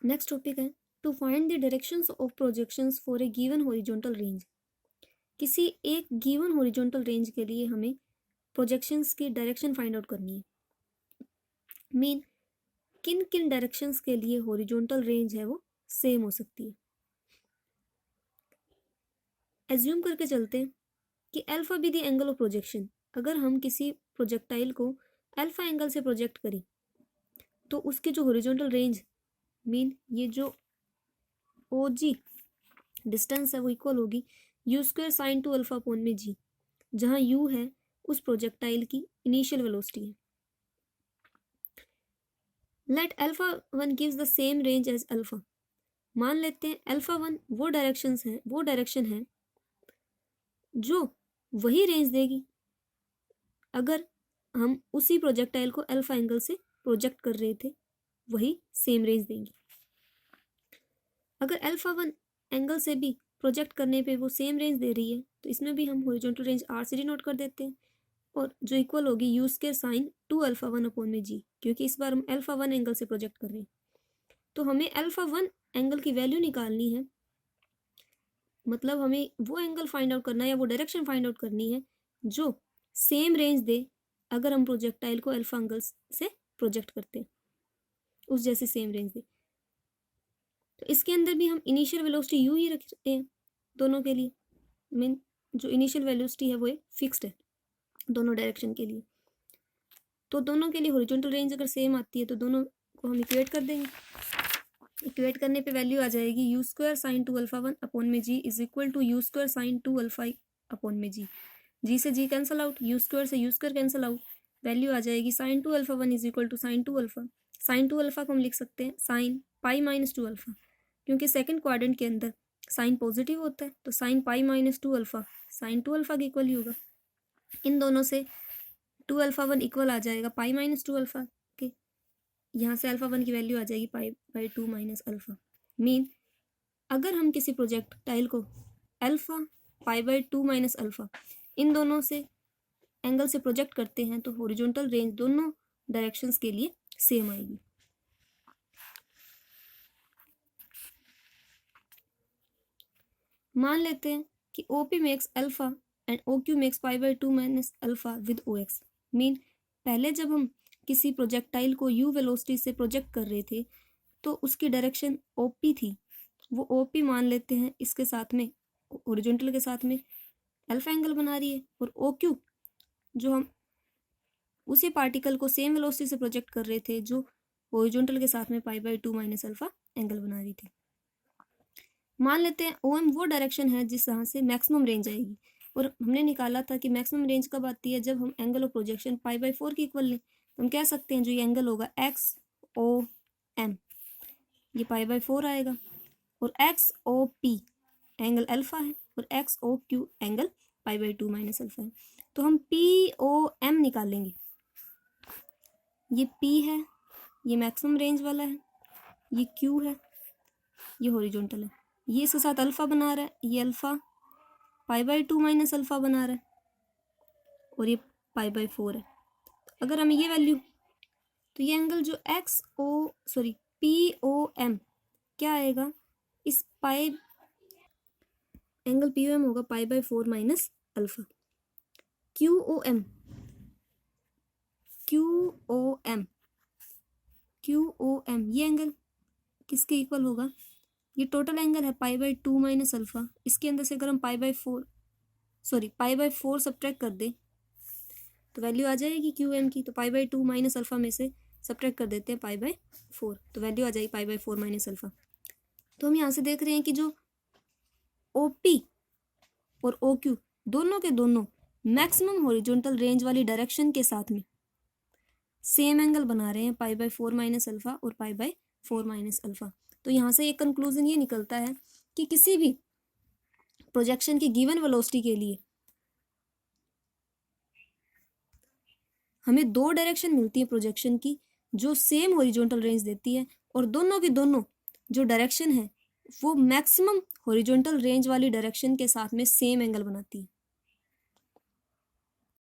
Next topic है to find the directions of projections for a given horizontal range. किसी एक given horizontal range के लिए हमें प्रोजेक्शंस की डायरेक्शन फाइंड आउट करनी है। मीन किन किन डायरेक्शंस के लिए हॉरिजॉन्टल रेंज है वो सेम हो सकती है। एज्यूम करके चलते हैं कि alpha be the angle of projection. अगर हम किसी प्रोजेक्टाइल को अल्फा एंगल से प्रोजेक्ट करें तो उसकी जो हॉरिजॉन्टल रेंज मीन ये जो ओ जी डिस्टेंस है वो इक्वल होगी u square sine two alpha upon में जी, जहाँ यू है उस प्रोजेक्टाइल की इनिशियल वेलोसिटी है। Let alpha one gives the same range as alpha. मान लेते हैं अल्फा वन वो डायरेक्शन है जो वही रेंज देगी अगर हम उसी प्रोजेक्टाइल को अल्फा एंगल से प्रोजेक्ट कर रहे थे, वही सेम रेंज देंगी। अगर अल्फा वन एंगल से भी प्रोजेक्ट करने पे वो सेम रेंज दे रही है तो इसमें भी हम हॉरिजॉन्टल रेंज आर से डिनोट कर देते हैं, और जो इक्वल होगी u square sine two alpha one upon में जी, क्योंकि इस बार हम अल्फा वन एंगल से प्रोजेक्ट कर रहे हैं। तो हमें अल्फा वन एंगल की वैल्यू निकालनी है, मतलब हमें वो एंगल फाइंड आउट करना है या वो डायरेक्शन फाइंड आउट करनी है जो सेम रेंज दे अगर हम प्रोजेक्टाइल को अल्फा एंगल से प्रोजेक्ट करते हैं, उस जैसे सेम रेंज दे। तो इसके अंदर भी हम इनिशियल वेलोसिटी यू ही रखते हैं दोनों के लिए। मीन जो इनिशियल वेलोसिटी है वो फिक्स्ड है दोनों डायरेक्शन के लिए। तो दोनों के लिए हॉरिजॉन्टल रेंज अगर सेम आती है तो दोनों को हम इक्वेट कर देंगे। इक्वेट करने पे वैल्यू आ जाएगी u square sine two alpha one upon में g is equal to u square sine two alpha upon में जी। जी से g cancel out, u square से u square cancel out, value आ जाएगी sine two alpha one is equal to sine two alpha. Sine two alpha को हम लिख सकते हैं sine pi minus two alpha, क्योंकि सेकंड क्वाड्रेंट के अंदर साइन पॉजिटिव होता है तो sine pi minus two alpha sine two alpha के इक्वल ही होगा। इन दोनों से टू अल्फा वन इक्वल आ जाएगा पाई माइनस टू अल्फा के, यहाँ से अल्फा वन की वैल्यू आ जाएगी pi by two minus alpha. Mean अगर हम किसी प्रोजेक्टाइल को alpha pi by two minus alpha इन दोनों से एंगल से प्रोजेक्ट करते हैं तो हॉरिजॉन्टल रेंज दोनों डायरेक्शंस के लिए सेम आएगी। मान लेते हैं कि OP makes alpha and OQ makes pi by two minus alpha with OX। Mean पहले जब हम किसी प्रोजेक्टाइल को U वेलोसिटी से प्रोजेक्ट कर रहे थे तो उसकी डायरेक्शन OP थी, वो OP मान लेते हैं इसके साथ में हॉरिजॉन्टल के साथ में अल्फा एंगल बना रही है, और OQ जो हम उसी पार्टिकल को सेम वेलोसिटी से प्रोजेक्ट कर रहे थे जो हॉरिजॉन्टल के साथ में पाई by two minus alpha angle बना रही थी। मान लेते हैं OM वो डायरेक्शन है जिस तरह से मैक्सिमम रेंज आएगी, और हमने निकाला था कि मैक्सिमम रेंज कब आती है जब हम angle of projection pi by four की इक्वल लें। तो हम कह सकते हैं जो ये एंगल होगा XOM ये पाई बाई फोर आएगा, और XOP एंगल अल्फा है और XOQ angle pi by two minus alpha है। तो हम POM निकालेंगे। ये P है, ये मैक्सिमम रेंज वाला है, ये Q है, ये हॉरिजॉन्टल है, ये इसके साथ अल्फा बना रहा है, ये alpha pi by two minus alpha बना रहा है, और ये पाई बाई फोर है। अगर हमें ये वैल्यू, तो ये एंगल जो POM क्या आएगा, इस पाई एंगल POM होगा पाई by four minus alpha. QOM ये एंगल किसके इक्वल होगा, ये टोटल एंगल है पाई बाई टू माइनस अल्फा। इसके अंदर से अगर हम पाई बाई फोर सब्ट्रैक्ट कर दें तो वैल्यू आ जाएगी QM की। तो पाई बाई टू माइनस अल्फा में से सब्ट्रैक्ट कर देते हैं पाई बाई फोर, तो वैल्यू आ जाएगी pi by four minus alpha. तो हम यहाँ से देख रहे हैं कि जो OP और OQ दोनों के दोनों मैक्सिमम हॉरिजॉन्टल रेंज वाली डायरेक्शन के साथ में सेम एंगल बना रहे हैं pi by four minus alpha और pi by four minus alpha. तो यहाँ से एक कंक्लूजन ये निकलता है कि किसी भी प्रोजेक्शन की गिवन वेलोसिटी के लिए हमें दो डायरेक्शन मिलती है प्रोजेक्शन की जो सेम हॉरिजॉन्टल रेंज देती है, और दोनों की दोनों जो डायरेक्शन है वो मैक्सिमम हॉरिजॉन्टल रेंज वाली डायरेक्शन के साथ में सेम एंगल बनाती है।